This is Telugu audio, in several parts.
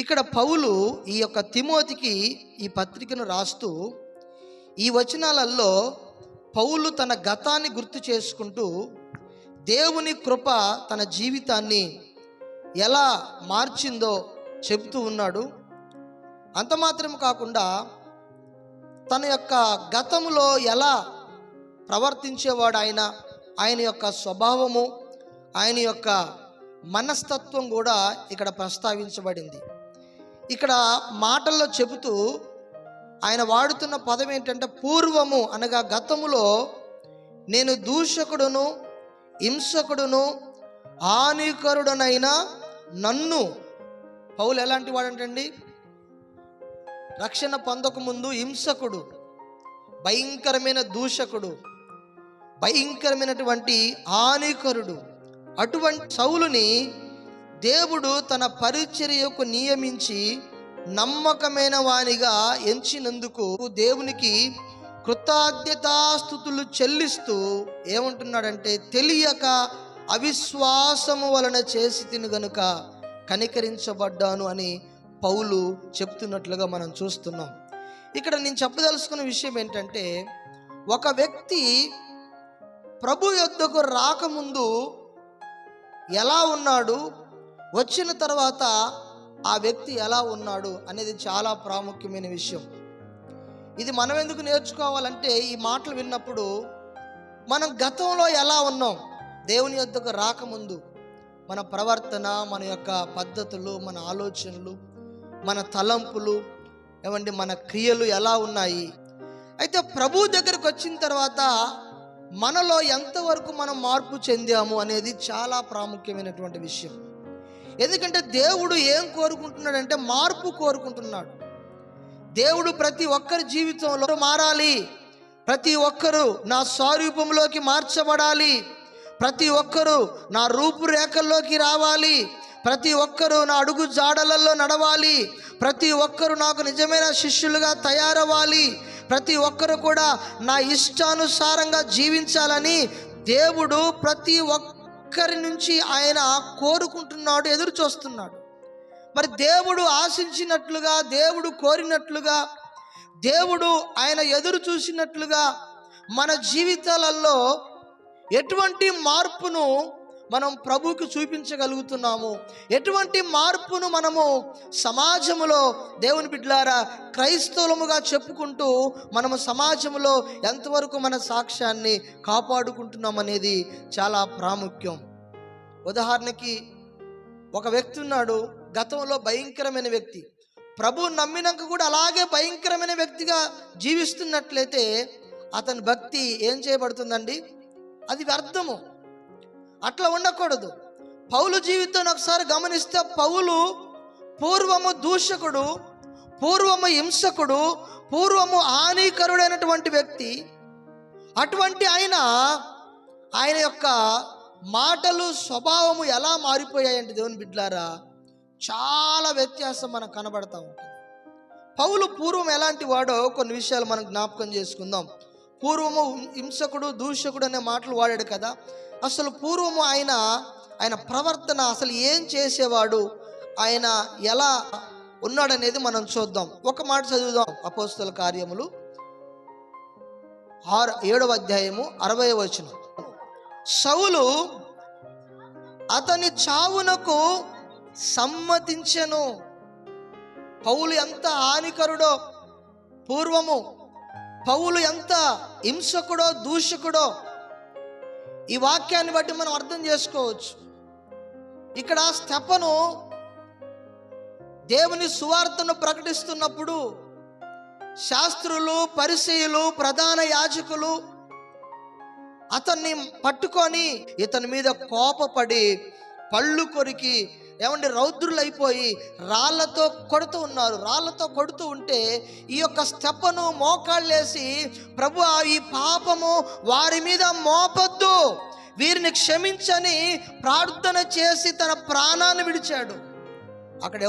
ఇక్కడ పౌలు ఈ యొక్క తిమోతికి ఈ పత్రికను రాస్తూ ఈ వచనాలలో పౌలు తన గతాన్ని గుర్తు చేసుకుంటూ దేవుని కృప తన జీవితాన్ని ఎలా మార్చిందో చెబుతూ ఉన్నాడు. అంత మాత్రం కాకుండా తన యొక్క గతములో ఎలా ప్రవర్తించేవాడు ఆయన యొక్క స్వభావము, ఆయన యొక్క మనస్తత్వం కూడా ఇక్కడ ప్రస్తావించబడింది. ఇక్కడ మాటల్లో చెబుతూ ఆయన వాడుతున్న పదం ఏంటంటే పూర్వము అనగా గతములో నేను దూషకుడును, హింసకుడును, హానికరుడనైన నన్ను. పౌలు ఎలాంటి వాడంటండి? రక్షణ పొందకముందు హింసకుడు, భయంకరమైన దూషకుడు, భయంకరమైనటువంటి హానికరుడు. అటువంటి సౌలుని దేవుడు తన పరిచర్యకు నియమించి నమ్మకమైన వానిగా ఎంచినందుకు దేవునికి కృతజ్ఞతాస్తుతులు చెల్లిస్తూ ఏమంటున్నాడంటే, తెలియక అవిశ్వాసము వలన చేసి తిను గనుక కనికరించబడ్డాను అని పౌలు చెప్తున్నట్లుగా మనం చూస్తున్నాం. ఇక్కడ నేను చెప్పదలుచుకున్న విషయం ఏంటంటే, ఒక వ్యక్తి ప్రభు యొద్దకు రాకముందు ఎలా ఉన్నాడు, వచ్చిన తర్వాత ఆ వ్యక్తి ఎలా ఉన్నాడు అనేది చాలా ప్రాముఖ్యమైన విషయం. ఇది మనం ఎందుకు నేర్చుకోవాలంటే, ఈ మాటలు విన్నప్పుడు మనం గతంలో ఎలా ఉన్నాం, దేవుని యొద్దకు రాకముందు మన ప్రవర్తన, మన యొక్క పద్ధతులు, మన ఆలోచనలు, మన తలంపులు, మన క్రియలు ఎలా ఉన్నాయి. అయితే ప్రభు దగ్గరకు వచ్చిన తర్వాత మనలో ఎంతవరకు మనం మార్పు చెందాము అనేది చాలా ప్రాముఖ్యమైనటువంటి విషయం. ఎందుకంటే దేవుడు ఏం కోరుకుంటున్నాడంటే మార్పు కోరుకుంటున్నాడు. దేవుడు ప్రతి ఒక్కరి జీవితంలో మారాలి, ప్రతి ఒక్కరూ నా స్వరూపంలోకి మార్చబడాలి, ప్రతి ఒక్కరూ నా రూపురేఖల్లోకి రావాలి, ప్రతి ఒక్కరూ నా అడుగు జాడలలో నడవాలి, ప్రతి ఒక్కరూ నాకు నిజమైన శిష్యులుగా తయారవ్వాలి, ప్రతి ఒక్కరు కూడా నా ఇష్టానుసారంగా జీవించాలని దేవుడు ప్రతి ఒక్కరి నుంచి ఆయన కోరుకుంటున్నాడు, ఎదురు చూస్తున్నాడు. మరి దేవుడు ఆశించినట్లుగా, దేవుడు కోరినట్లుగా, దేవుడు ఆయన ఎదురు చూసినట్లుగా మన జీవితాలలో ఎటువంటి మార్పును మనం ప్రభువుకి చూపించగలుగుతున్నాము, ఎటువంటి మార్పును మనము సమాజంలో దేవుని బిడ్డలారా క్రైస్తవులముగా చెప్పుకుంటూ మనము సమాజంలో ఎంతవరకు మన సాక్ష్యాన్ని కాపాడుకుంటున్నాం అనేది చాలా ప్రాముఖ్యం. ఉదాహరణకి ఒక వ్యక్తి ఉన్నాడు, గతంలో భయంకరమైన వ్యక్తి, ప్రభు నమ్మినాక కూడా అలాగే భయంకరమైన వ్యక్తిగా జీవిస్తున్నట్లయితే అతని భక్తి ఏం చేయబడుతుందండి? అది వ్యర్థము. అట్లా ఉండకూడదు. పౌలు జీవితాన్ని ఒకసారి గమనిస్తే, పౌలు పూర్వము దూషకుడు, పూర్వము హింసకుడు, పూర్వము హానికరుడైనటువంటి వ్యక్తి. అటువంటి ఆయన యొక్క మాటలు, స్వభావము ఎలా మారిపోయాయంటే దేవుని బిడ్డలారా చాలా వ్యత్యాసం మనకు కనబడతా ఉంటుంది. పౌలు పూర్వం ఎలాంటి వాడో కొన్ని విషయాలు మనం జ్ఞాపకం చేసుకుందాం. పూర్వము హింసకుడు, దూషకుడు అనే మాటలు వాడాడు కదా. అసలు పూర్వము ఆయన ప్రవర్తన అసలు ఏం చేసేవాడు, ఆయన ఎలా ఉన్నాడనేది మనం చూద్దాం. ఒక మాట చదువుదాం. అపోస్తల కార్యములు 7వ అధ్యాయము 60వ వచనం. సౌలు అతని చావునకు సమ్మతించెను. పౌలు ఎంత హానికరుడో, పూర్వము పౌలు ఎంత హింసకుడో, దూషకుడో ఈ వాక్యాన్ని బట్టి మనం అర్థం చేసుకోవచ్చు. ఇక్కడ స్తెఫను దేవుని సువార్తను ప్రకటిస్తున్నప్పుడు శాస్త్రులు, పరిసయ్యులు, ప్రధాన యాజకులు అతన్ని పట్టుకొని ఇతని మీద కోపపడి పళ్ళు కొరికి రౌద్రులైపోయి రాళ్లతో కొడుతూ ఉన్నారు. రాళ్లతో కొడుతూ ఉంటే ఈ యొక్క స్తెఫను మోకాళ్ళేసి, ప్రభు ఈ పాపము వారి మీద మోపొద్దు, వీరిని క్షమించని ప్రార్థన చేసి తన ప్రాణాన్ని విడిచాడు. అక్కడ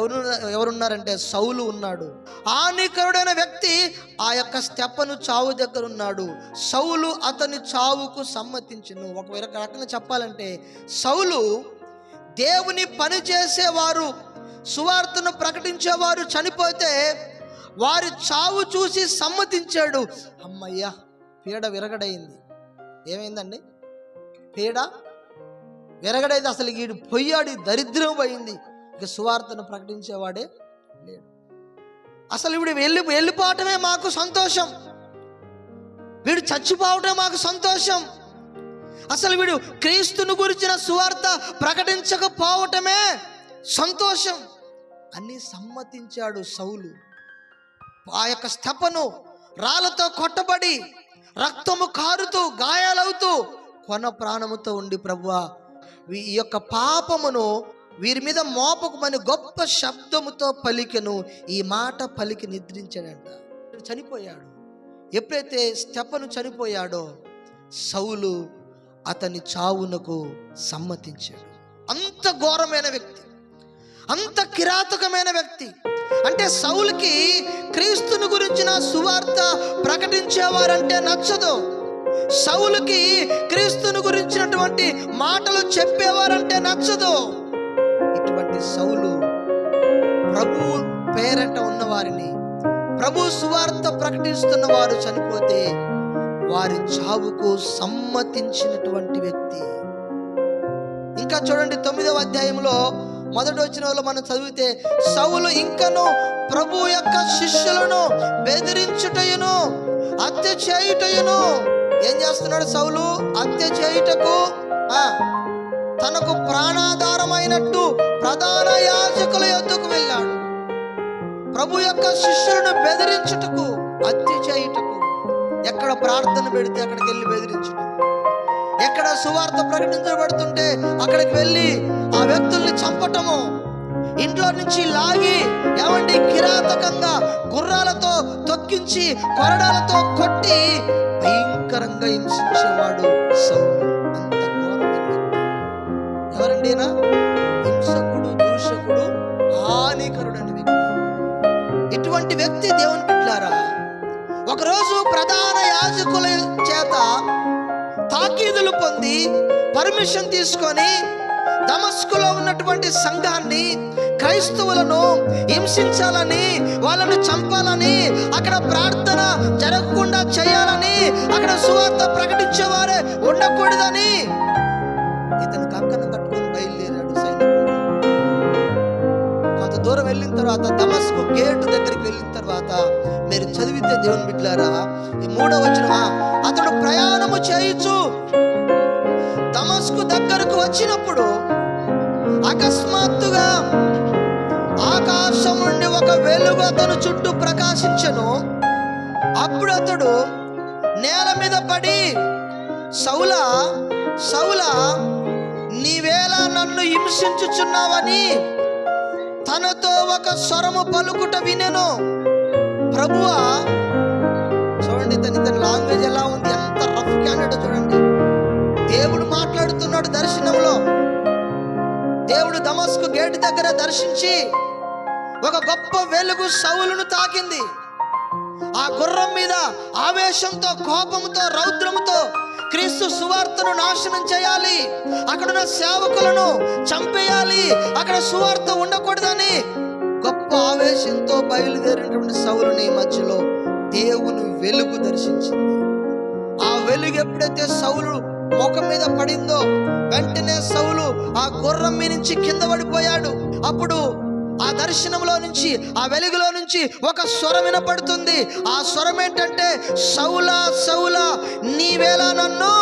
ఎవరున్నారంటే సౌలు ఉన్నాడు. హానికరుడైన వ్యక్తి ఆ యొక్క స్తెఫను చావు దగ్గర ఉన్నాడు. సౌలు అతని చావుకు సమ్మతించును. ఒక రకంగా చెప్పాలంటే సౌలు దేవుని పని చేసేవారు, సువార్తను ప్రకటించేవారు చనిపోతే వారి చావు చూసి సమ్మతించాడు. అమ్మయ్యా, పీడ విరగడైంది. ఏమైందండి? పీడ విరగడైంది. అసలు వీడు పోయాడు, దరిద్రం పోయింది. ఇక సువార్తను ప్రకటించేవాడే లేడు. అసలు వీడు వెళ్ళిపోవటమే మాకు సంతోషం, వీడు చచ్చిపోవటమే మాకు సంతోషం, అసలు వీడు క్రీస్తుని గురించిన సువార్త ప్రకటించకపోవటమే సంతోషం అని సమ్మతించాడు సౌలు. ఆ యొక్క స్తెఫను రాళ్లతో కొట్టబడి రక్తము కారుతూ గాయాలవుతూ కొన ప్రాణముతో ఉండి, ప్రభువా ఈ యొక్క పాపమును వీరి మీద మోపకమని గొప్ప శబ్దముతో పలికెను. ఈ మాట పలికి నిద్రించాడంట. చనిపోయాడు. ఎప్పుడైతే స్తెఫను చనిపోయాడో సౌలు అతని చావునకు సమ్మతించాడు. అంత ఘోరమైన వ్యక్తి, అంత కిరాతకమైన వ్యక్తి. అంటే సౌలుకి క్రీస్తుని గురించిన సువార్త ప్రకటించేవారంటే నచ్చదు. సౌలుకి క్రీస్తుని గురించినటువంటి మాటలు చెప్పేవారంటే నచ్చదు. ఇటువంటి సౌలు ప్రభు పేరట ఉన్నవారిని, ప్రభు సువార్త ప్రకటిస్తున్న వారు చనిపోతే వారి చావుకు సమ్మతించినటువంటి వ్యక్తి. ఇంకా చూడండి, 9వ అధ్యాయంలో మొదటి వచనంలో మనం చదివితే, సౌలు ఇంకను ప్రభు యొక్క శిష్యులను బెదిరించుటయును హత్య చేయుటయును. ఏం చేస్తున్నాడు సౌలు? హత్య చేయుటకు తనకు ప్రాణాధారమైనట్టు ప్రధాన యాజకుల యొద్దకు వెళ్ళాడు. ప్రభు యొక్క శిష్యులను బెదిరించుటకు, హత్య చేయుటకు. ఎక్కడ ప్రార్థన పెడితే అక్కడికి వెళ్ళి బెదిరించడం, ఎక్కడ సువార్త ప్రకటించబడుతుంటే అక్కడికి వెళ్ళి ఆ వ్యక్తుల్ని చంపటము, ఇంట్లో నుంచి లాగి ఏమండి కిరాతకంగా గుర్రాలతో తొక్కించి కొరడాలతో కొట్టి భయంకరంగా హింసించేవాడు సౌలు. అంత ఘోరమైన వ్యక్తి. ఎవరండి? హింసకుడు, దూషకుడు, హానికరుడైన వ్యక్తి. ఇటువంటి వ్యక్తి దేవుని బిడ్డలారా ఒకరోజు ప్రధాన యాజకుల చేత తాకీదులు పొంది పర్మిషన్ తీసుకొని దమస్కులో ఉన్నటువంటి సంఘాన్ని, క్రైస్తవులను హింసించాలని, వాళ్ళను చంపాలని, అక్కడ ప్రార్థన జరగకుండా చేయాలని, అక్కడ సువార్త ప్రకటించేవారే ఉండకూడదని ఇతను కంకణం కట్టుకొని బయలుదేరాడు సైనికుడు. కొంత దూరం వెళ్ళిన తర్వాత దమస్కు గేటు దగ్గరికి వెళ్ళిన తర్వాత మీరు చదివితే దేవుని బిడ్డలారా, ఈ 3వ వచనం, అతడు ప్రయాణము చేయుచు దమస్కు దగ్గరకు వచ్చినప్పుడు అకస్మాత్తుగా ఆకాశం నుండి ఒక వెలుగు అతను చుట్టూ ప్రకాశించెను. అప్పుడు అతడు నేల మీద పడి, సౌలా సౌలా, నీవేళ నన్ను హింసించుచున్నావని తనతో ఒక స్వరము పలుకుట వినెను. ప్రభువా, చూడండి ఇతని లాంగ్వేజ్ ఎలా ఉంది, ఎంత రఫ్ క్యాండిడేట్ చూడండి. దేవుడు మాట్లాడుతున్నాడు దర్శనంలో. దేవుడు దమస్కు గేటు దగ్గర దర్శించి ఒక గొప్ప వెలుగు సౌలును తాకింది. ఆ గుర్రం మీద ఆవేశంతో, కోపంతో, రౌద్రముతో క్రీస్తు సువార్తను నాశనం చేయాలి, అక్కడున్న సేవకులను చంపేయాలి, అక్కడ సువార్త ఉండకూడదని గొప్ప ఆవేశంతో బయలుదేరినటువంటి సౌలుని మధ్యలో దేవుని వెలుగు దర్శించింది. ఆ వెలుగు ఎప్పుడైతే సౌలు ముఖం మీద పడిందో వెంటనే సౌలు ఆ గుర్రం మీద నుంచి కింద పడిపోయాడు. అప్పుడు ఆ దర్శనంలో నుంచి, ఆ వెలుగులో నుంచి ఒక స్వరం వినపడుతుంది. ఆ స్వరం ఏంటంటే, సౌలా సౌలా, నీవేళ నన్ను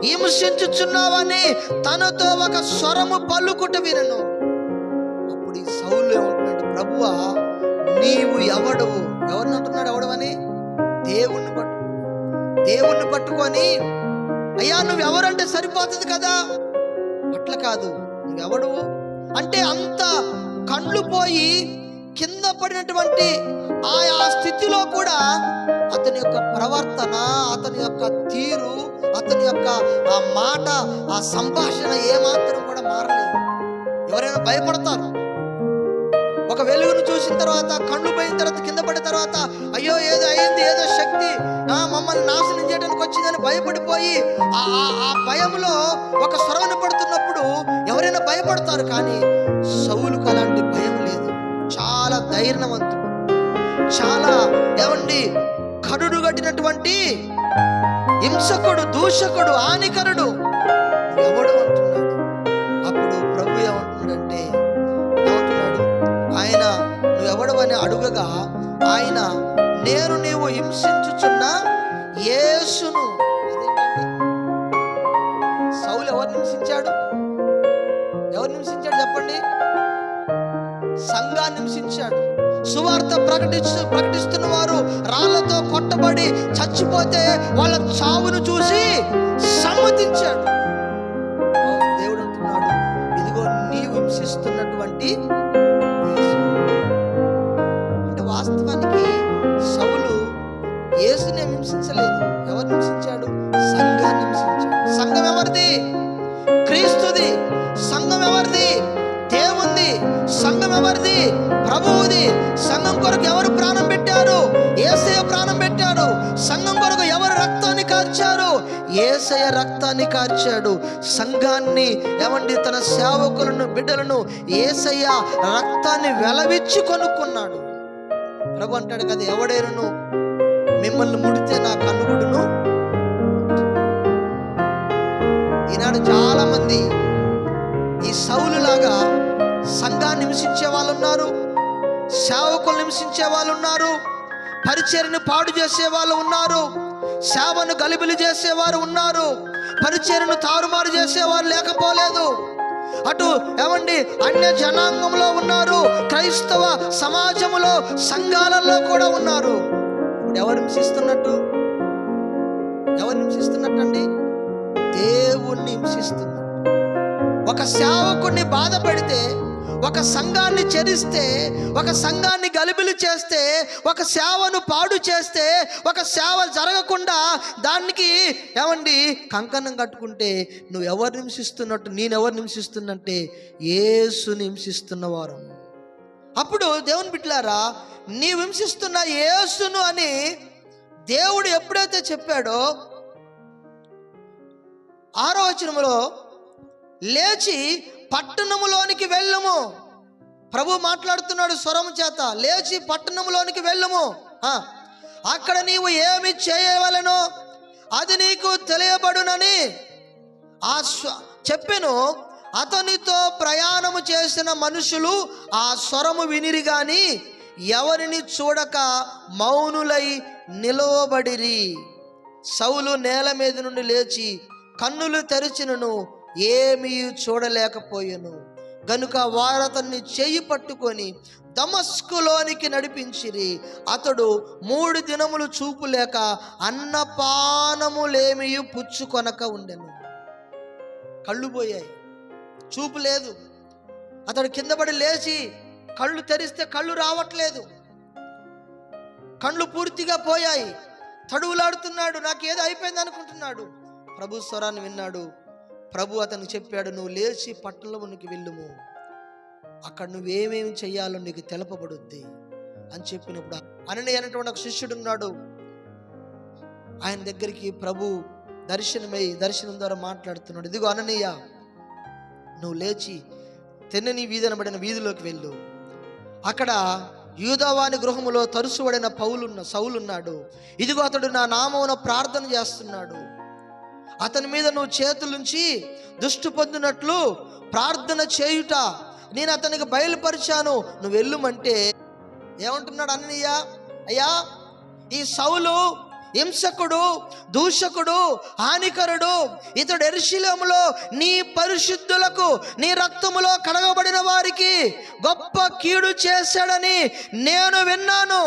హింసించుచున్నావని తనతో ఒక స్వరము పలుకుట వినను. అప్పుడు ఈ సౌలు ఏమంటున్నాడు, ప్రభువా నీవు ఎవడవు? ఎవరిని అంటున్నాడు? ఎవడవని? దేవుణ్ణి పట్టుకొని, అయ్యా నువ్వెవరంటే సరిపోతుంది కదా. అట్లా కాదు, నువ్వెవడు అంటే అంత కళ్ళు పోయి కింద పడినటువంటి ఆ స్థితిలో కూడా అతని యొక్క ప్రవర్తన, అతని యొక్క తీరు, అతని యొక్క ఆ మాట, ఆ సంభాషణ ఏమాత్రం కూడా మారలేదు. ఎవరైనా భయపడతారు. ఒక వెలుగును చూసిన తర్వాత, కళ్ళు పోయిన తర్వాత, కింద పడిన తర్వాత, అయ్యో ఏదో అయింది, ఏదో శక్తి మమ్మల్ని నాశనం చేయడానికి వచ్చిందని భయపడిపోయి ఆ భయంలో ఒక స్వరం పడుతున్నప్పుడు ఎవరైనా భయపడతారు. కానీ సౌలుకు అలాంటి భయం లేదు. చాలా ధైర్యవంతుడు, చాలా ఏమండి కరుడు కట్టినటువంటి హింసకుడు, దూషకుడు, హానికరుడు, ఎవడు అంటున్నాడు. అప్పుడు ప్రభు ఏమంటున్నాడంటే, ఏమంటున్నాడు ఆయన, నువ్వెవడు అని అడుగగా ఆయన, నేను నీవు హింసించుచున్న యేసును. అదేంటండి, సౌలు ఎవరు హింసించాడు? ఎవరు హింసించాడు చెప్పండి? సంఘాన్ని హింసించాడు. సువార్త ప్రకటిస్తున్న వారు రాళ్లతో కొట్టబడి చచ్చిపోతే వాళ్ళ చావును చూసి సమ్మతించాడు. దేవుడు అంటున్నాడు, ఇదిగో నీవు హింసిస్తున్నటువంటి అంటే వాస్తవానికి సౌలు యేసుని హింసించలేదు. ఎవరిని హింసించాడు? సంఘాన్ని హింసించాడు. సంఘం ఎవరిది? క్రీస్తుది. సంఘం ఎవరిది? దేవుంది. సంఘం ఎవరిది? ప్రభువుది. సంఘం కొరకు ఎవరు ప్రాణం పెట్టారు? యేసయ్య ప్రాణం పెట్టాడు. సంఘం కొరకు ఎవరు రక్తాన్ని కార్చారు? యేసయ్య రక్తాన్ని కార్చాడు. సంఘాన్ని ఏమండి, తన సేవకులను, బిడ్డలను యేసయ్య రక్తాన్ని వెలవిచ్చి కొనుక్కున్నాడు. ప్రభు అంటాడు కదా, ఎవడైనను మిమ్మల్ని ముడితే నా కన్నుగుడును. ఈనాడు చాలా మంది ఈ సౌలు లాగా సంఘాన్ని హింసించే వాళ్ళు ఉన్నారు, సేవకులను హింసించే వాళ్ళు ఉన్నారు, పరిచర్యను పాడు చేసే వాళ్ళు ఉన్నారు, సేవను గలిబిలి చేసేవారు ఉన్నారు, పరిచర్యను తారుమారు చేసేవారు లేకపోలేదు. అటు ఏమండి అన్య జనాంగంలో ఉన్నారు, క్రైస్తవ సమాజంలో సంఘాలలో కూడా ఉన్నారు. ఇప్పుడు ఎవరు హింసిస్తున్నట్టు? ఎవరు హింసిస్తున్నట్టు అండి? దేవుణ్ణి హింసిస్తున్నారు. ఒక సేవకుడిని బాధ పెడితే, ఒక సంఘాన్ని చెరిస్తే, ఒక సంఘాన్ని గలిబిలి చేస్తే, ఒక సేవను పాడు చేస్తే, ఒక సేవ జరగకుండా దానికి ఏమండి కంకణం కట్టుకుంటే నువ్వు ఎవరిని హింసిస్తున్నట్టు? నేనెవరిని హింసిస్తున్నంటే యేసుని హింసిస్తున్నవారు. అప్పుడు దేవుని బిడ్డలారా, నీవు హింసిస్తున్న యేసును అని దేవుడు ఎప్పుడైతే చెప్పాడో 6వ వచనంలో, లేచి పట్టణములోనికి వెళ్ళము. ప్రభు మాట్లాడుతున్నాడు స్వరము చేత, లేచి పట్టణములోనికి వెళ్ళము, అక్కడ నీవు ఏమి చేయవలెనో అది నీకు తెలియబడునని చెప్పెను. అతనితో ప్రయాణము చేసిన మనుషులు ఆ స్వరము వినిరి గాని ఎవరిని చూడక మౌనులై నిలవబడిరి. సౌలు నేల మీద నుండి లేచి కన్నులు తెరిచినను ఏమీ చూడలేకపోయాను గనుక వారతన్ని చేయి పట్టుకొని దమస్కులోనికి నడిపించిరి. అతడు 3 దినములు చూపు లేక అన్నపానములేమీ పుచ్చుకొనక ఉండెను. కళ్ళు పోయాయి, చూపు లేదు. అతడు కింద పడి లేచి కళ్ళు తెరిస్తే కళ్ళు రావట్లేదు, కళ్ళు పూర్తిగా పోయాయి. తడువులాడుతున్నాడు, నాకేదో అయిపోయింది అనుకుంటున్నాడు. ప్రభు స్వరాన్ని విన్నాడు. ప్రభు అతనికి చెప్పాడు, నువ్వు లేచి పట్టణంలోనికి వెళ్ళుము, అక్కడ నువ్వేమేమి చెయ్యాలో నీకు తెలపబడుద్ది అని చెప్పినప్పుడు అననీయ అనేటువంటి ఒక శిష్యుడు ఉన్నాడు. ఆయన దగ్గరికి ప్రభు దర్శనం ద్వారా మాట్లాడుతున్నాడు. ఇదిగో అననీయ, నువ్వు లేచి తెన్నని వీధి అనబడిన వీధిలోకి వెళ్ళు. అక్కడ యూదావాని గృహములో తరుసుబడిన సౌలున్నాడు. ఇదిగో అతడు నా నామమున ప్రార్థన చేస్తున్నాడు. అతని మీద నువ్వు చేతులుంచి దుష్టు పొందినట్లు ప్రార్థన చేయుట నేను అతనికి బయలుపరిచాను, నువ్వు వెళ్ళుమంటే ఏమంటున్నాడు అననీయ? అయ్యా, ఈ సౌలు హింసకుడు, దూషకుడు, హానికరుడు. ఇతడు యెరూషలేములో నీ పరిశుద్ధులకు, నీ రక్తములో కడగబడిన వారికి గొప్ప కీడు చేశాడని నేను విన్నాను.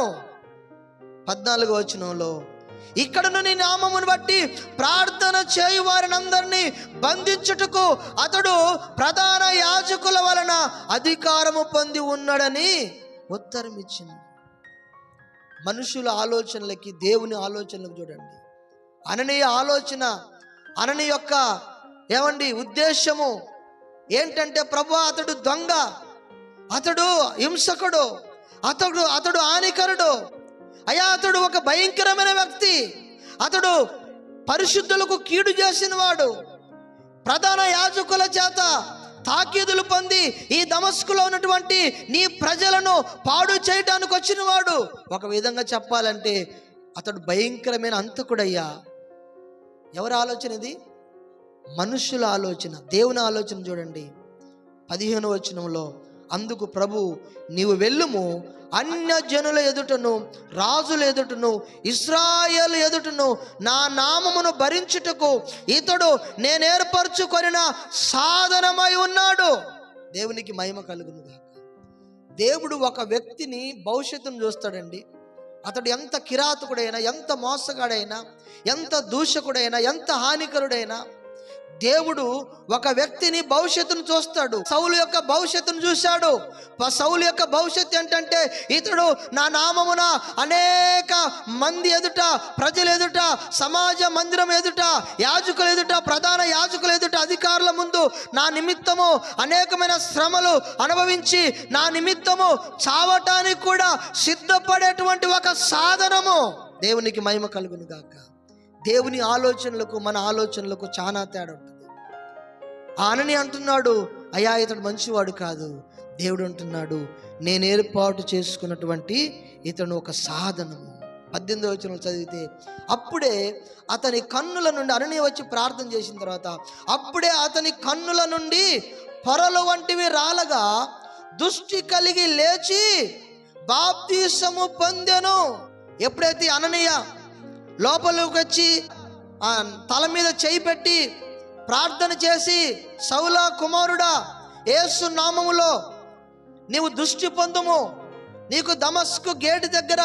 14వ వచనంలో, ఇక్కడను నీ నామమును బట్టి ప్రార్థన చేయు వారిని అందరినీ బంధించుటకు అతడు ప్రధాన యాజకుల వలన అధికారము పొంది ఉన్నాడని ఉత్తరం ఇచ్చింది. మనుషుల ఆలోచనలకి దేవుని ఆలోచనలకు చూడండి. అననీయ ఆలోచన, అననీయ యొక్క ఏమండి ఉద్దేశము ఏంటంటే, ప్రభువా అతడు దొంగ, అతడు హింసకుడు, అతడు హానికరుడు, అయ్యా అతడు ఒక భయంకరమైన వ్యక్తి, అతడు పరిశుద్ధులకు కీడు చేసిన వాడు, ప్రధాన యాజకుల చేత తాకీదులు పొంది ఈ దమస్కులో ఉన్నటువంటి నీ ప్రజలను పాడు చేయటానికి వచ్చిన వాడు. ఒక విధంగా చెప్పాలంటే అతడు భయంకరమైన హంతకుడయ్యా. ఎవరి ఆలోచన ఇది? మనుషుల ఆలోచన. దేవుని ఆలోచన చూడండి 15వ వచనంలో, అందుకు ప్రభు నీవు వెళ్ళుము, అన్యజనుల ఎదుటను రాజుల ఎదుటను ఇశ్రాయేలు ఎదుటను నా నామమును భరించుటకు ఇతడు నేను ఏర్పరచుకొనిన సాధనమై ఉన్నాడు. దేవునికి మహిమ కలుగును గాక. దేవుడు ఒక వ్యక్తిని భవిష్యత్తును చూస్తాడండి. అతడు ఎంత కిరాతకుడైనా, ఎంత మోసగాడైనా, ఎంత దూషకుడైనా, ఎంత హానికరుడైనా దేవుడు ఒక వ్యక్తిని భవిష్యత్తును చూస్తాడు. సౌలు యొక్క భవిష్యత్తును చూశాడు. సౌలు యొక్క భవిష్యత్తు ఏంటంటే, ఇతడు నా నామమున అనేక మంది ఎదుట, ప్రజల ఎదుట, సమాజ మందిరం ఎదుట, యాజకుల ఎదుట, ప్రధాన యాజకుల ఎదుట, అధికారుల ముందు నా నిమిత్తము అనేకమైన శ్రమలు అనుభవించి నా నిమిత్తము చావటానికి కూడా సిద్ధపడేటువంటి ఒక సాధనము. దేవునికి మహిమ కలుగును గాక. దేవుని ఆలోచనలకు మన ఆలోచనలకు చాలా తేడా ఉంటుంది. ఆనని అంటున్నాడు, అయ్యా ఇతడు మంచివాడు కాదు. దేవుడు అంటున్నాడు, నేను ఏర్పాటు చేసుకున్నటువంటి ఇతను ఒక సాధనము. 18వ వచనం చదివితే, అప్పుడే అతని కన్నుల నుండి, అననీయ వచ్చి ప్రార్థన చేసిన తర్వాత, అప్పుడే అతని కన్నుల నుండి పొరలు వంటివి రాలగా దృష్టి కలిగి లేచి బాప్తీసము పొందెను. ఎప్పుడైతే అననీయ లోపలికి వచ్చి తల మీద చేయి పెట్టి ప్రార్థన చేసి, సౌలా కుమారుడా, యేసు నామములో నీవు దృష్టి పొందుము, నీకు దమస్కు గేటు దగ్గర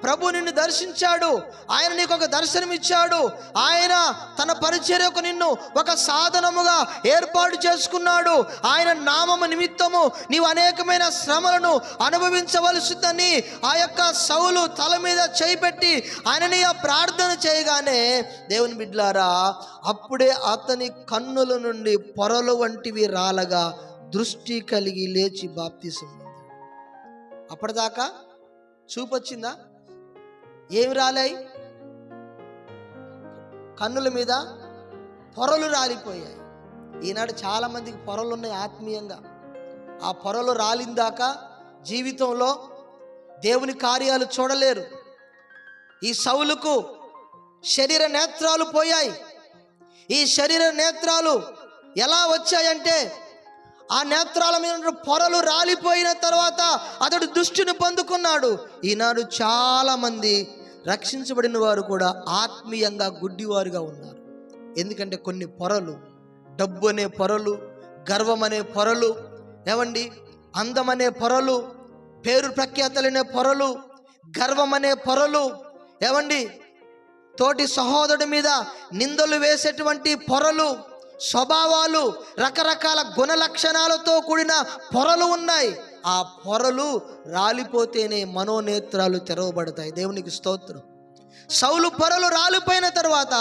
ప్రభు నిన్ను దర్శించాడు, ఆయన నీకు ఒక దర్శనం ఇచ్చాడు, ఆయన తన పరిచర్యకు నిన్ను ఒక సాధనముగా ఏర్పాటు చేసుకున్నాడు, ఆయన నామము నిమిత్తము నీవు అనేకమైన శ్రమలను అనుభవించవలసిందని ఆ యొక్క సౌలు తల మీద చేయి పెట్టి ఆయనని ప్రార్థన చేయగానే, దేవుని బిడ్డలారా, అప్పుడే అతని కన్నుల నుండి పొరలు వంటివి రాలగా దృష్టి కలిగి లేచి బాప్తీసం పొందాడు. అప్పటిదాకా చూపొచ్చిందా? ఏమి రాలాయి? కన్నుల మీద పొరలు రాలిపోయాయి. ఈనాడు చాలా మందికి పొరలు ఉన్నాయి ఆత్మీయంగా. ఆ పొరలు రాలిందాక జీవితంలో దేవుని కార్యాలు చూడలేరు. ఈ సౌలుకు శరీర నేత్రాలు పోయాయి. ఈ శరీర నేత్రాలు ఎలా వచ్చాయంటే, ఆ నేత్రాల మీద పొరలు రాలిపోయిన తర్వాత అతడు దృష్టిని పొందుకున్నాడు. ఈనాడు చాలా మంది రక్షించబడిన వారు కూడా ఆత్మీయంగా గుడ్డివారుగా ఉన్నారు. ఎందుకంటే కొన్ని పొరలు, డబ్బు అనే పొరలు, గర్వం అనే పొరలు, ఏమండి, అందం అనే పొరలు, పేరు ప్రఖ్యాతలనే పొరలు, గర్వం అనే పొరలు, ఏమండి, తోటి సహోదరుడి మీద నిందలు వేసేటువంటి పొరలు, స్వభావాలు, రకరకాల గుణ లక్షణాలతో కూడిన పొరలు ఉన్నాయి. ఆ పొరలు రాలిపోతేనే మనోనేత్రాలు తెరవబడతాయి. దేవునికి స్తోత్రం. సౌలు పొరలు రాలిపోయిన తర్వాత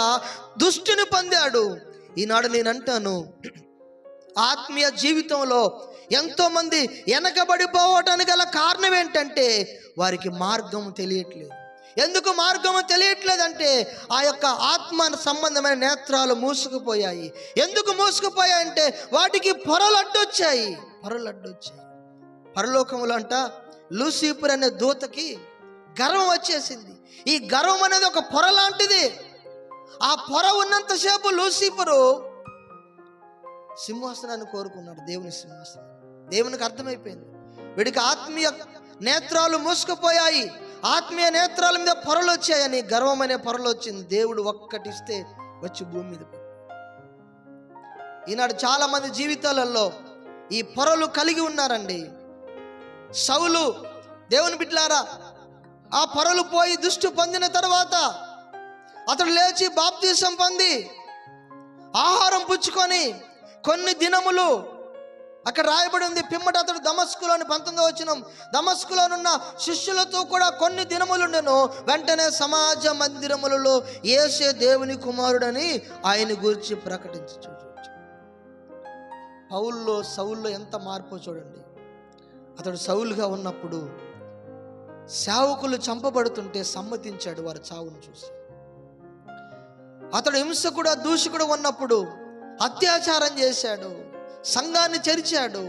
దృష్టిని పొందాడు. ఈనాడు నేను అంటాను, ఆత్మీయ జీవితంలో ఎంతో మంది వెనకబడిపోవటానికి గల కారణం ఏంటంటే, వారికి మార్గం తెలియట్లేదు. ఎందుకు మార్గము తెలియట్లేదంటే, ఆ యొక్క ఆత్మ సంబంధమైన నేత్రాలు మూసుకుపోయాయి. ఎందుకు మూసుకుపోయాయంటే, వాటికి పొరలు అడ్డొచ్చాయి. పరలోకములో అంట లూసిఫర్ అనే దూతకి గర్వం వచ్చేసింది. ఈ గర్వం అనేది ఒక పొర లాంటిది. ఆ పొర ఉన్నంతసేపు లూసిఫరు సింహాసనాన్ని కోరుకున్నాడు, దేవుని సింహాసనం. దేవునికి అర్థమైపోయింది, వీడికి ఆత్మీయ నేత్రాలు మూసుకుపోయాయి, ఆత్మీయ నేత్రాల మీద పొరలు వచ్చాయని గర్వం అనే పొరలు వచ్చింది. దేవుడు ఒక్కటిస్తే వచ్చి భూమి మీద. ఈనాడు చాలా మంది జీవితాలలో ఈ పొరలు కలిగి ఉన్నారండి. సౌలు, దేవుని బిడ్డలారా, ఆ పొరలు పోయి దృష్టి పొందిన తర్వాత అతడు లేచి బాప్తీసం పొంది ఆహారం పుచ్చుకొని కొన్ని దినములు అక్కడ రాయబడి ఉంది. పిమ్మట అతడు దమస్కులోని 19వ వచనం, దమస్కులోనున్న శిష్యులతో కూడా కొన్ని దినములుండెను. వెంటనే సమాజ మందిరములలో యేసే దేవుని కుమారుడని ఆయన గురించి ప్రకటించు. పౌల్లో సౌల్లో ఎంత మార్పు చూడండి. అతడు సౌలుగా ఉన్నప్పుడు సేవకులు చంపబడుతుంటే సమ్మతించాడు వారి చావును చూసి. అతడు హింసకుడు, దూషకుడు ఉన్నప్పుడు అత్యాచారం చేశాడు, సంఘాన్ని చెరిచాడు,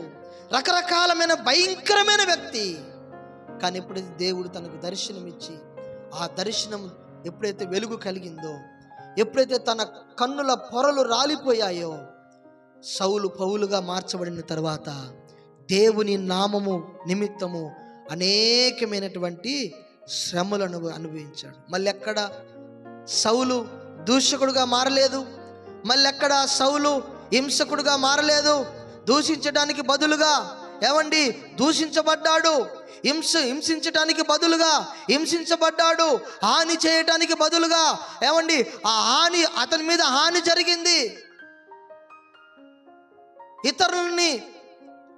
రకరకాలమైన భయంకరమైన వ్యక్తి. కానీ ఎప్పుడైతే దేవుడు తనకు దర్శనం ఇచ్చి, ఆ దర్శనం ఎప్పుడైతే వెలుగు కలిగిందో, ఎప్పుడైతే తన కన్నుల పొరలు రాలిపోయాయో, సౌలు పౌలుగా మార్చబడిన తర్వాత దేవుని నామము నిమిత్తము అనేకమైనటువంటి శ్రమలను అనుభవించాడు. మళ్ళీ ఎక్కడ సౌలు దూషకుడుగా మారలేదు, మళ్ళీ ఎక్కడ సౌలు హింసకుడుగా మారలేదు. దూషించడానికి బదులుగా దూషించబడ్డాడు. హింసించటానికి బదులుగా హింసించబడ్డాడు. హాని చేయటానికి బదులుగా ఆ హాని అతని మీద హాని జరిగింది. ఇతరులని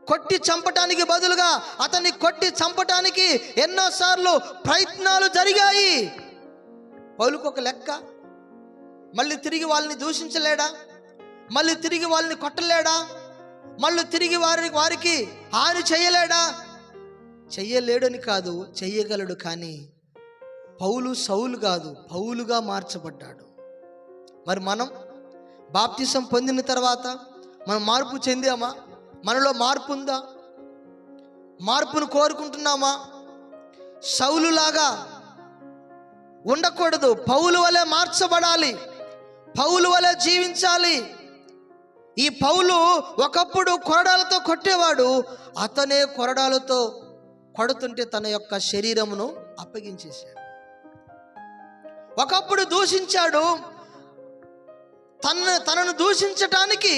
కొట్టి చంపటానికి బదులుగా అతన్ని కొట్టి చంపటానికి ఎన్నోసార్లు ప్రయత్నాలు జరిగాయి. పౌలుకు ఒక లెక్క, మళ్ళీ తిరిగి వాళ్ళని దూషించలేడా? మళ్ళీ తిరిగి వాళ్ళని కొట్టలేడా? మళ్ళీ తిరిగి వారికి హాని చేయలేడా? చెయ్యలేడని కాదు, చెయ్యగలడు. కానీ పౌలు సౌలు కాదు, పౌలుగా మార్చబడ్డాడు. మరి మనం బాప్తిసం పొందిన తర్వాత మనం మార్పు చెందామా? మనలో మార్పు ఉందా? మార్పును కోరుకుంటున్నామా? సౌలులాగా ఉండకూడదు, పౌలు వలె మార్చబడాలి, పౌలు వలె జీవించాలి. ఈ పౌలు ఒకప్పుడు కొరడాలతో కొట్టేవాడు, అతనే కొరడాలతో కొడుతుంటే తన యొక్క శరీరమును అప్పగించేశాడు. ఒకప్పుడు దూషించాడు, తనను దూషించటానికి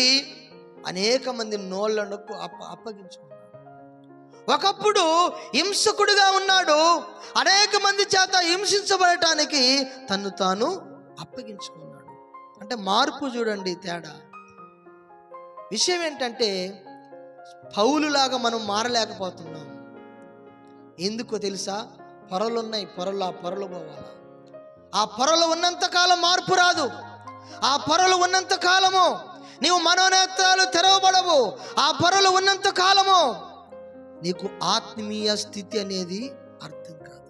అనేక మంది నోళ్లను అప్పగించుకున్నాడు. ఒకప్పుడు హింసకుడుగా ఉన్నాడు, అనేక మంది చేత హింసించబడటానికి తను తాను అప్పగించుకున్నాడు. అంటే మార్పు చూడండి, తేడా. విషయం ఏంటంటే పౌలులాగా మనం మారలేకపోతున్నాం. ఎందుకో తెలుసా? పొరలున్నాయి, ఆ పొరలు పోవాలి. ఆ పొరలు ఉన్నంత కాలం మార్పు రాదు. ఆ పొరలు ఉన్నంత కాలము నీవు మనోనేత్రాలు తెరవబడవు. ఆ పొరలు ఉన్నంత కాలము నీకు ఆత్మీయ స్థితి అనేది అర్థం కాదు.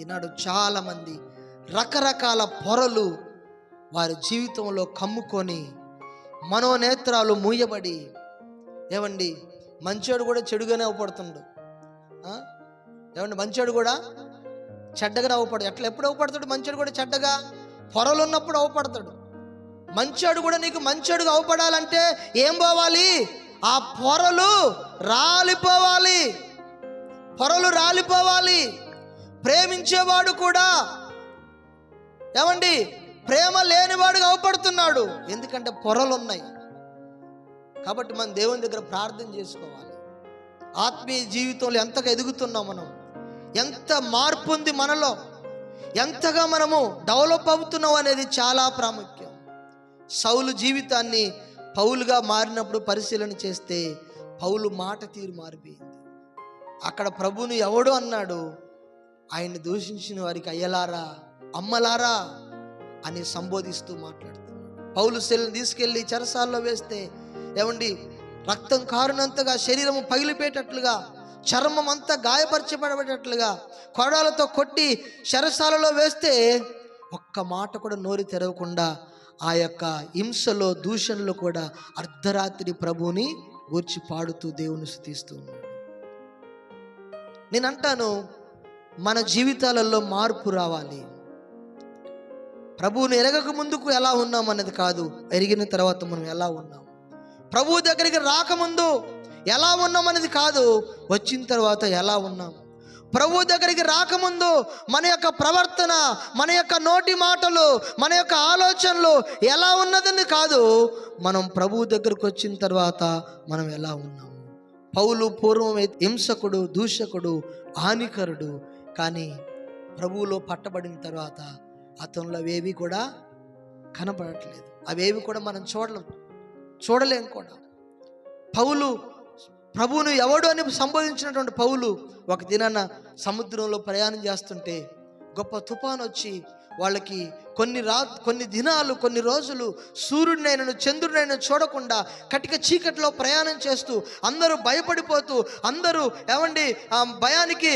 ఈనాడు చాలా మంది రకరకాల పొరలు వారి జీవితంలో కమ్ముకొని మనోనేత్రాలు మూయబడి, మంచోడు కూడా చెడుగానే అవపడుతుండు. మంచోడు కూడా చెడ్డగా అవపడు. ఎప్పుడు అవపడతాడు? మంచోడు కూడా చెడ్డగా పొరలు ఉన్నప్పుడు అవపడతాడు. మంచోడు కూడా నీకు మంచోడుగా అవపడాలంటే ఏం పోవాలి? ఆ పొరలు రాలిపోవాలి. పొరలు రాలిపోవాలి. ప్రేమించేవాడు కూడా ప్రేమ లేనివాడుగా అవపడుతున్నాడు. ఎందుకంటే పొరలు ఉన్నాయి. కాబట్టి మనం దేవుని దగ్గర ప్రార్థన చేసుకోవాలి. ఆత్మీయ జీవితంలో ఎంతగా ఎదుగుతున్నాం, మనం ఎంత మార్పు ఉంది మనలో, ఎంతగా మనము డెవలప్ అవుతున్నాం అనేది చాలా ప్రాముఖ్యం. సౌలు జీవితాన్ని పౌలుగా మారినప్పుడు పరిశీలన చేస్తే పౌలు మాట తీరు మారిపోయింది. అక్కడ ప్రభువుని ఎవడు అన్నాడు? ఆయన్ని దూషించిన వారికి అయ్యలారా, అమ్మలారా అని సంబోధిస్తూ మాట్లాడుతున్నాడు. పౌలు శిలను తీసుకెళ్ళి చెరసాల్లో వేస్తే రక్తం కారునంతగా, శరీరము పగిలిపోయేటట్లుగా, చర్మం అంతా గాయపరచబడేటట్లుగా కొరడాలతో కొట్టి చెరసాలలో వేస్తే ఒక్క మాట కూడా నోరు తెరవకుండా ఆ యొక్క హింసలో, దూషణలో కూడా అర్ధరాత్రి ప్రభువుని గూర్చి పాడుతూ దేవుని స్తుతిస్తూ ఉన్నాడు. నేనంటాను, మన జీవితాలలో మార్పు రావాలి. ప్రభువుని ఎరగక ముందుకు ఎలా ఉన్నాం అన్నది కాదు, ఎరిగిన తర్వాత మనం ఎలా ఉన్నాం. ప్రభువు దగ్గరికి రాకముందు ఎలా ఉన్నాం అనేది కాదు, వచ్చిన తర్వాత ఎలా ఉన్నాం. ప్రభు దగ్గరికి రాకముందు మన యొక్క ప్రవర్తన, మన యొక్క నోటి మాటలు, మన యొక్క ఆలోచనలు ఎలా ఉన్నదని కాదు, మనం ప్రభు దగ్గరకు వచ్చిన తర్వాత మనం ఎలా ఉన్నాము. పౌలు పూర్వం హింసకుడు, దూషకుడు, హానికరుడు. కానీ ప్రభువులో పట్టబడిన తర్వాత అతనిలో అవేవి కూడా కనబడట్లేదు. అవేవి కూడా మనం చూడలేం కూడా. పౌలు ప్రభువును ఎవడు అని సంబోధించినటువంటి పౌలు ఒక దినాన సముద్రంలో ప్రయాణం చేస్తుంటే గొప్ప తుఫాను వచ్చి వాళ్ళకి కొన్ని దినాలు, కొన్ని రోజులు సూర్యుడినైనా చంద్రుడినైనా చూడకుండా కటిక చీకటిలో ప్రయాణం చేస్తూ అందరూ భయపడిపోతూ, అందరూ భయానికి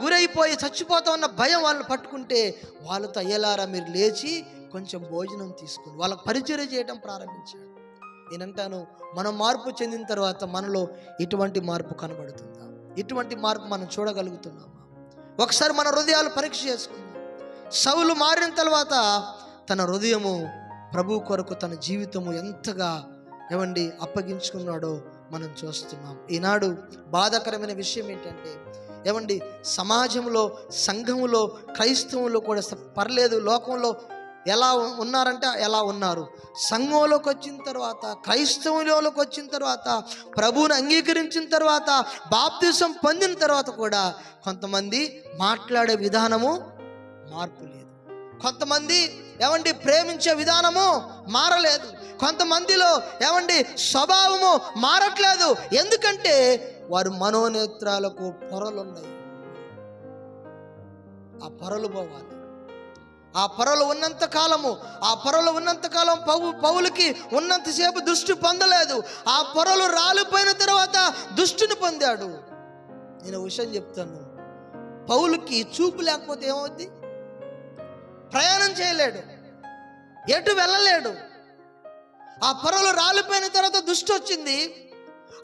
గురైపోయి చచ్చిపోతా ఉన్న భయం వాళ్ళని పట్టుకుంటే వాళ్ళతో అయ్యలారా మీరు లేచి కొంచెం భోజనం తీసుకుని వాళ్ళకి పరిచర్య చేయడం ప్రారంభించాడు. నేనంటాను, మనం మార్పు చెందిన తర్వాత మనలో ఇటువంటి మార్పు కనబడుతుందా? ఇటువంటి మార్పు మనం చూడగలుగుతున్నామా? ఒకసారి మన హృదయాలు పరీక్ష చేసుకుందాం. సౌలు మారిన తర్వాత తన హృదయము ప్రభు కొరకు తన జీవితము ఎంతగా అప్పగించుకున్నాడో మనం చూస్తున్నాం. ఈనాడు బాధాకరమైన విషయం ఏంటంటే సమాజంలో, సంఘములో, క్రైస్తవులు కూడా పర్లేదు, లోకంలో ఎలా ఉన్నారంటే ఎలా ఉన్నారు. సంఘంలోకి వచ్చిన తర్వాత, క్రైస్తవులోకి వచ్చిన తర్వాత, ప్రభువుని అంగీకరించిన తర్వాత, బాప్తిసం పొందిన తర్వాత కూడా కొంతమంది మాట్లాడే విధానము మార్పు లేదు. కొంతమంది ప్రేమించే విధానము మారలేదు. కొంతమందిలో స్వభావము మారట్లేదు. ఎందుకంటే వారి మనోనేత్రాలకు పొరలున్నాయి. ఆ పొరలు పోవాలి. ఆ పొరలు ఉన్నంత కాలం పౌలుకి ఉన్నంతసేపు దృష్టి పొందలేదు. ఆ పొరలు రాలిపోయిన తర్వాత దృష్టిని పొందాడు. నేను విషయం చెప్తాను, పౌలుకి చూపు లేకపోతే ఏమవుద్ది? ప్రయాణం చేయలేడు, ఎటు వెళ్ళలేడు. ఆ పొరలు రాలిపోయిన తర్వాత దృష్టి వచ్చింది.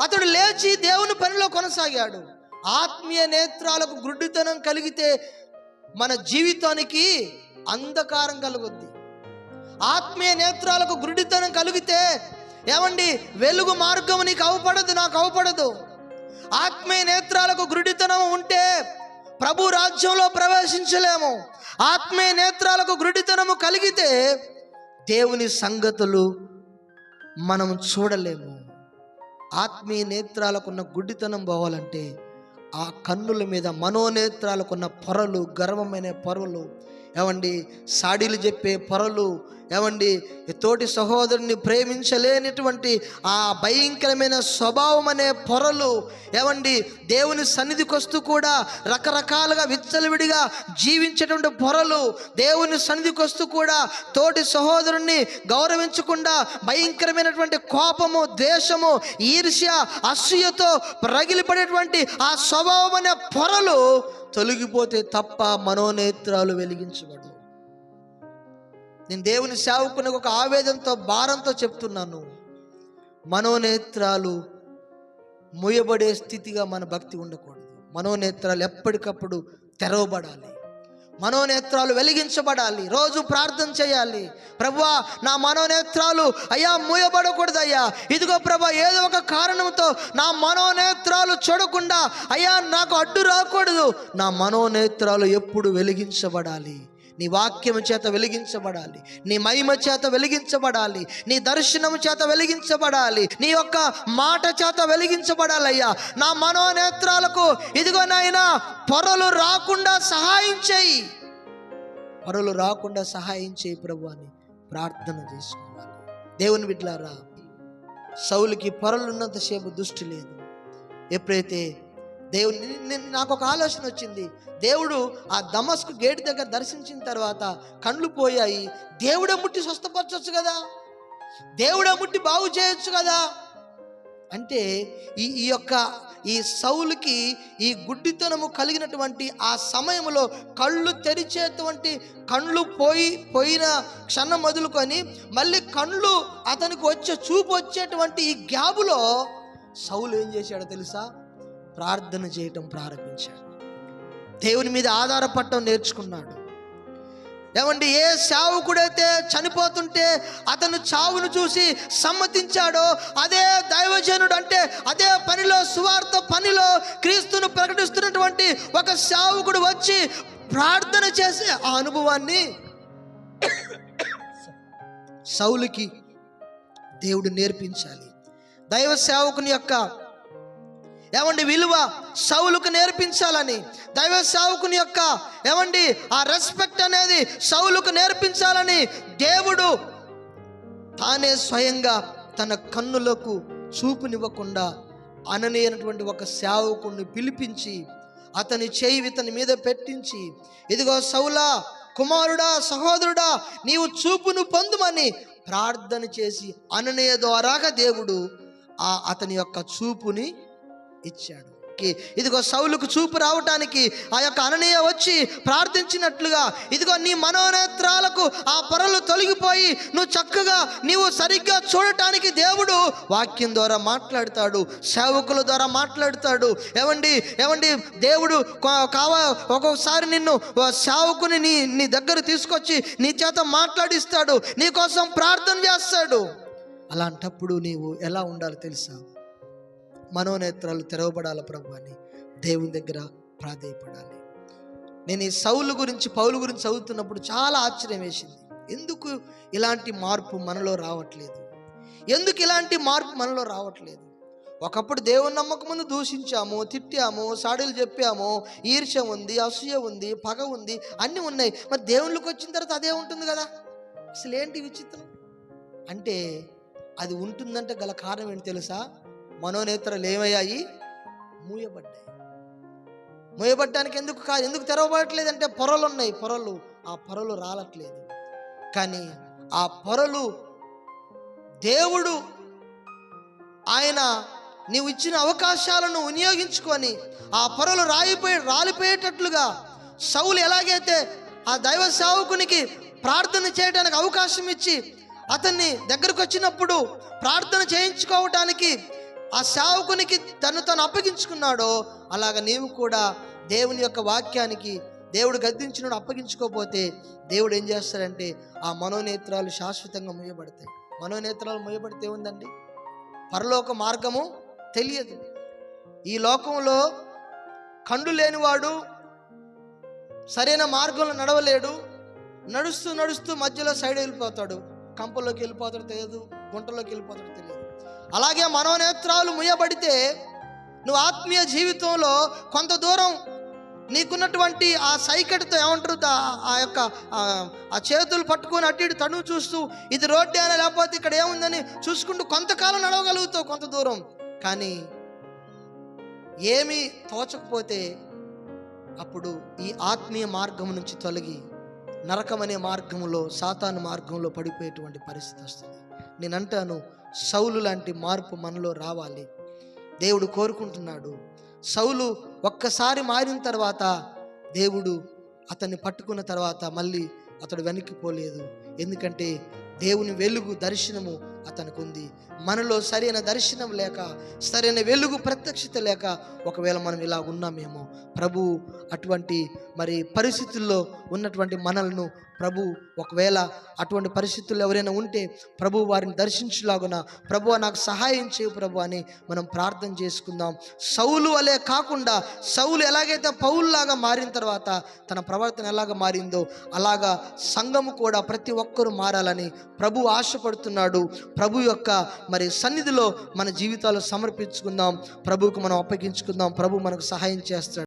అతడు లేచి దేవుని పనిలో కొనసాగాడు. ఆత్మీయ నేత్రాలకు గుడ్డితనం కలిగితే మన జీవితానికి అంధకారం కలుగుద్ది. ఆత్మీయ నేత్రాలకు గుడ్డితనం కలిగితే వెలుగు మార్గం నీకు అవపడదు, నాకు అవపడదు. ఆత్మీయ నేత్రాలకు గుడ్డితనం ఉంటే ప్రభు రాజ్యంలో ప్రవేశించలేము. ఆత్మీయ నేత్రాలకు గుడ్డితనము కలిగితే దేవుని సంగతులు మనం చూడలేము. ఆత్మీయ నేత్రాలకున్న గుడ్డితనం పోవాలంటే ఆ కన్నుల మీద, మనోనేత్రాలకున్న పొరలు, గర్వమైన పొరలు, సాడీలు చెప్పే పొరలు, తోటి సహోదరుని ప్రేమించలేనటువంటి ఆ భయంకరమైన స్వభావం అనే పొరలు, దేవుని సన్నిధికి వస్తూ కూడా రకరకాలుగా విచ్చలవిడిగా జీవించేటువంటి పొరలు, దేవుని సన్నిధికి వస్తూ కూడా తోటి సహోదరుణ్ణి గౌరవించకుండా భయంకరమైనటువంటి కోపము, ద్వేషము, ఈర్ష్య, అసూయతో రగిలిపడేటువంటి ఆ స్వభావం అనే పొరలు తొలగిపోతే తప్ప మనోనేత్రాలు వెలిగించబడు. నేను దేవుని సేవకుని ఒక ఆవేదనతో, భారంతో చెప్తున్నాను, మనోనేత్రాలు మూయబడే స్థితిగా మన భక్తి ఉండకూడదు. మనోనేత్రాలు ఎప్పటికప్పుడు తెరవబడాలి. మనోనేత్రాలు వెలిగించబడాలి. రోజు ప్రార్థన చేయాలి, ప్రభువా నా మనోనేత్రాలు మూయబడకూడదు అయ్యా. ఇదిగో ప్రభా, ఏదో ఒక కారణంతో నా మనోనేత్రాలు చూడకుండా నాకు అడ్డు రాకూడదు. నా మనోనేత్రాలు ఎప్పుడు వెలిగించబడాలి. నీ వాక్యము చేత వెలిగించబడాలి, నీ మహిమ చేత వెలిగించబడాలి, నీ దర్శనము చేత వెలిగించబడాలి, నీ యొక్క మాట చేత వెలిగించబడాలయ్యా. నా మనోనేత్రాలకు ఇదిగో నాయనా పొరలు రాకుండా సహాయం చేయి, పొరలు రాకుండా సహాయం చేయి ప్రభు అని ప్రార్థన చేసుకోవాలి. దేవుని బిడ్డలారా, సౌలుకి పొరలున్నంతసేపు దృష్టి లేదు. ఎప్పుడైతే దేవుని, నాకు ఒక ఆలోచన వచ్చింది. దేవుడు ఆ దమస్కు గేట్ దగ్గర దర్శించిన తర్వాత కళ్ళు పోయాయి. దేవుడే ముట్టి స్వస్థపరచవచ్చు కదా, దేవుడే ముట్టి బాగు చేయొచ్చు కదా. అంటే ఈ సౌలుకి ఈ గుడ్డితనము కలిగినటువంటి ఆ సమయంలో కళ్ళు తెరిచేటువంటి, కళ్ళు పోయిన క్షణం మొదలుకొని మళ్ళీ కళ్ళు అతనికి చూపు వచ్చేటువంటి ఈ గ్యాబులో సౌలు ఏం చేశాడో తెలుసా? ప్రార్థన చేయటం ప్రారంభించాడు. దేవుని మీద ఆధారపడటం నేర్చుకున్నాడు. ఏ సేవకుడైతే చనిపోతుంటే అతను చావును చూసి సమ్మతించాడో, అదే దైవజనుడు అంటే అదే పనిలో, సువార్త పనిలో క్రీస్తును ప్రకటిస్తున్నటువంటి ఒక సేవకుడు వచ్చి ప్రార్థన చేసే ఆ అనుభవాన్ని సౌలుకి దేవుడు నేర్పించాలి. దైవ సేవకుని యొక్క విలువ సౌలుకు నేర్పించాలని, దైవ సేవకుని యొక్క ఆ రెస్పెక్ట్ అనేది సౌలుకు నేర్పించాలని దేవుడు తానే స్వయంగా తన కన్నులకు చూపునివ్వకుండా అననీయనటువంటి ఒక సేవకుడిని పిలిపించి అతని చేయి ఇతని మీద పెట్టించి, ఇదిగో సౌలా కుమారుడా, సహోదరుడా, నీవు చూపును పొందుమని ప్రార్థన చేసి అననీయ ద్వారాగా దేవుడు అతని యొక్క చూపుని ఇచ్చాడు. రావటానికి, ఇదిగో సౌలుకు చూపు రావటానికి ఆ యొక్క అననీయ వచ్చి ప్రార్థించినట్లుగా ఇదిగో నీ మనోనేత్రాలకు ఆ పొరలు తొలగిపోయి నువ్వు చక్కగా నీవు సరిగ్గా చూడటానికి దేవుడు వాక్యం ద్వారా మాట్లాడతాడు, సేవకుల ద్వారా మాట్లాడతాడు. ఏమండి దేవుడు ఒక్కొక్కసారి నిన్ను సేవకుని నీ దగ్గర తీసుకొచ్చి నీ చేత మాట్లాడిస్తాడు, నీ కోసం ప్రార్థన చేస్తాడు. అలాంటప్పుడు నీవు ఎలా ఉండాలో తెలుసా? మనోనేత్రాలు తెరవబడాలి ప్రభు అని దేవుని దగ్గర ప్రాధేయపడాలి. నేను ఈ సౌలు గురించి పౌలు గురించి చదువుతున్నప్పుడు చాలా ఆశ్చర్యం వేసింది. ఎందుకు ఇలాంటి మార్పు మనలో రావట్లేదు? ఎందుకు ఇలాంటి మార్పు మనలో రావట్లేదు? ఒకప్పుడు దేవుని నమ్మకం ముందు దూషించాము, తిట్టాము, సాడీలు చెప్పాము, ఈర్ష్య ఉంది, అసూయ ఉంది, పగ ఉంది, అన్నీ ఉన్నాయి. మరి దేవుళ్ళకి వచ్చిన తర్వాత అదే ఉంటుంది కదా. అసలు ఏంటి విచిత్రం అంటే, అది ఉంటుందంటే గల కారణం ఏంటి తెలుసా? మనోనేత్రాలు ఏమయ్యాయి? మూయబడ్డానికి ఎందుకు తెరవబడట్లేదంటే పొరలు ఉన్నాయి, ఆ పొరలు రాలట్లేదు. కానీ ఆ పొరలు దేవుడు ఆయన నీవు ఇచ్చిన అవకాశాలను వినియోగించుకొని ఆ పొరలు రాలిపోయేటట్లుగా సౌలు ఎలాగైతే ఆ దైవ సేవకునికి ప్రార్థన చేయడానికి అవకాశం ఇచ్చి అతన్ని దగ్గరకు వచ్చినప్పుడు ప్రార్థన చేయించుకోవటానికి ఆ సేవకునికి తను అప్పగించుకున్నాడో, అలాగ నీవు కూడా దేవుని యొక్క వాక్యానికి దేవుడు గద్దించినప్పుడు అప్పగించుకోకపోతే దేవుడు ఏం చేస్తాడంటే ఆ మనోనేత్రాలు శాశ్వతంగా మూయబడతాయి. మనోనేత్రాలు మూయబడితే ఉందండి, పరలోక మార్గము తెలియదు. ఈ లోకంలో కండు లేనివాడు సరైన మార్గంలో నడవలేడు. నడుస్తూ మధ్యలో సైడ్ వెళ్ళిపోతాడు, కంపల్లోకి వెళ్ళిపోతాడు తెలియదు, గుంటలోకి వెళ్ళిపోతాడు తెలియదు. అలాగే మనోనేత్రాలు ముయ్యబడితే నువ్వు ఆత్మీయ జీవితంలో కొంత దూరం నీకున్నటువంటి ఆ సైకట్తో ఏమంటారు, ఆ యొక్క ఆ చేతులు పట్టుకొని అటు ఇటు తనువు చూస్తూ ఇది రోడ్డే అని లేకపోతే ఇక్కడ ఏముందని చూసుకుంటూ కొంతకాలం నడవగలుగుతావు కొంత దూరం. కానీ ఏమీ తోచకపోతే అప్పుడు ఈ ఆత్మీయ మార్గం నుంచి తొలగి నరకమనే మార్గంలో, సాతాను మార్గంలో పడిపోయేటువంటి పరిస్థితి వస్తుంది. నేను అంటాను, సౌలు లాంటి మార్పు మనలో రావాలి. దేవుడు కోరుకుంటున్నాడు. సౌలు ఒక్కసారి మారిన తర్వాత దేవుడు అతన్ని పట్టుకున్న తర్వాత మళ్ళీ అతడు వెనక్కిపోలేదు. ఎందుకంటే దేవుని వెలుగు దర్శనము అతనికి ఉంది. మనలో సరైన దర్శనం లేక, సరైన వెలుగు ప్రత్యక్షత లేక ఒకవేళ మనం ఇలా ఉన్నామేమో. ప్రభు అటువంటి మరి పరిస్థితుల్లో ఉన్నటువంటి మనలను ప్రభు ఒకవేళ అటువంటి పరిస్థితుల్లో ఎవరైనా ఉంటే ప్రభు వారిని దర్శించులాగున, ప్రభు నాకు సహాయం చేయు ప్రభు అని మనం ప్రార్థన చేసుకుందాం. సౌలు అలే కాకుండా సౌలు ఎలాగైతే పౌలులాగా మారిన తర్వాత తన ప్రవర్తన ఎలాగ మారిందో అలాగా సంఘము కూడా ప్రతి ఒక్కరూ మారాలని ప్రభు ఆశపడుతున్నాడు. ప్రభు యొక్క మరి సన్నిధిలో మన జీవితాలు సమర్పించుకుందాం, ప్రభువుకు మనం అప్పగించుకుందాం. ప్రభు మనకు సహాయం చేస్తాడు.